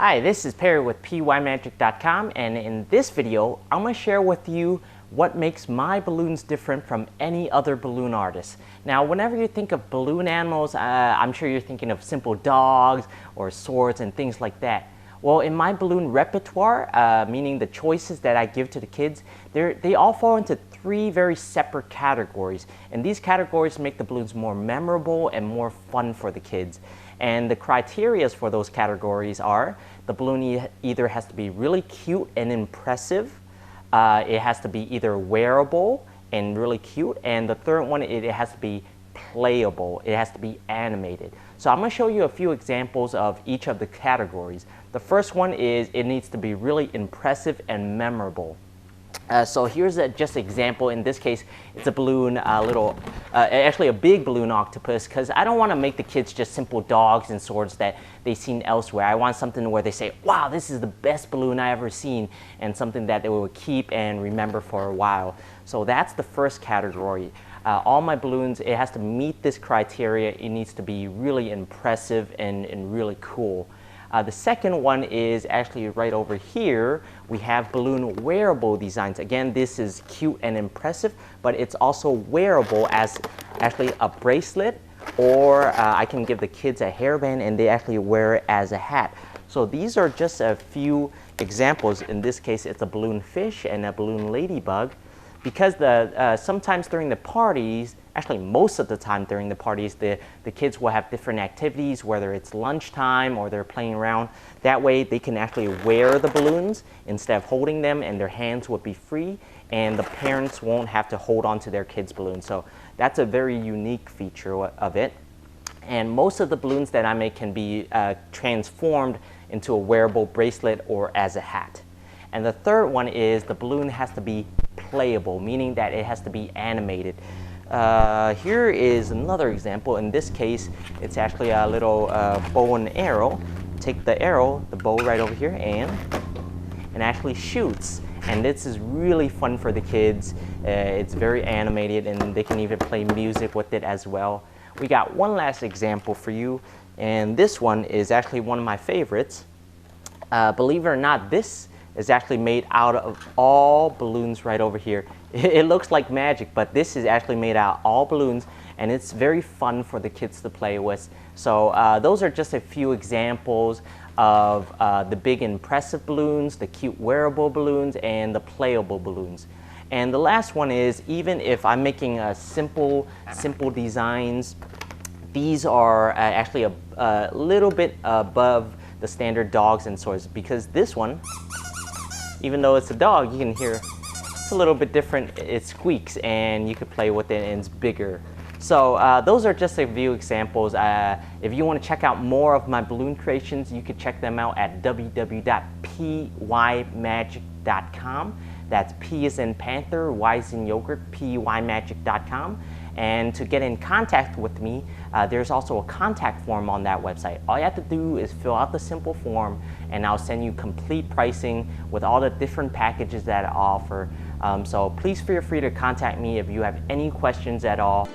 Hi, this is Perry with pymagic.com, and in this video I'm going to share with you what makes my balloons different from any other balloon artist. Now, whenever you think of balloon animals, I'm sure you're thinking of simple dogs or swords and things like that. Well, in my balloon repertoire, meaning the choices that I give to the kids, they all fall into three very separate categories. And these categories make the balloons more memorable and more fun for the kids. And the criteria for those categories are the balloon either has to be really cute and impressive, it has to be either wearable and really cute, and the third one, it has to be playable, it has to be animated. So I'm going to show you a few examples of each of the categories. The first one is it needs to be really impressive and memorable. So here's just an example. In this case, it's a balloon, actually a big balloon octopus, because I don't want to make the kids just simple dogs and swords that they've seen elsewhere. I want something where they say, wow, this is the best balloon I ever seen, and something that they will keep and remember for a while. So that's the first category. All my balloons, it has to meet this criteria. It needs to be really impressive and really cool. The second one is actually right over here. We have balloon wearable designs. Again, this is cute and impressive, but it's also wearable as actually a bracelet, or I can give the kids a hairband and they actually wear it as a hat. So these are just a few examples. In this case, it's a balloon fish and a balloon ladybug. Because sometimes during the parties, actually most of the time during the parties, the kids will have different activities, whether it's lunchtime or they're playing around. That way they can actually wear the balloons instead of holding them, and their hands would be free, and the parents won't have to hold on to their kids' balloons. So that's a very unique feature of it. And most of the balloons that I make can be transformed into a wearable bracelet or as a hat. And the third one is the balloon has to be playable, meaning that it has to be animated. Here is another example. In this case, it's actually a little bow and arrow. Take the arrow, the bow right over here, and actually shoots. And this is really fun for the kids. It's very animated, and they can even play music with it as well. We got one last example for you, and this one is actually one of my favorites. Believe it or not, this is actually made out of all balloons right over here. It looks like magic, but this is actually made out of all balloons, and it's very fun for the kids to play with. So those are just a few examples of the big impressive balloons, the cute wearable balloons, and the playable balloons. And the last one is, even if I'm making simple designs, these are actually a little bit above the standard dogs and swords, because this one, even though it's a dog, you can hear it's a little bit different. It squeaks, and you could play with it, and it's bigger. So those are just a few examples. If you want to check out more of my balloon creations, you could check them out at www.pymagic.com. That's P as in Panther, Y as in Yogurt, pymagic.com. And to get in contact with me, there's also a contact form on that website. All you have to do is fill out the simple form, and I'll send you complete pricing with all the different packages that I offer. So please feel free to contact me if you have any questions at all.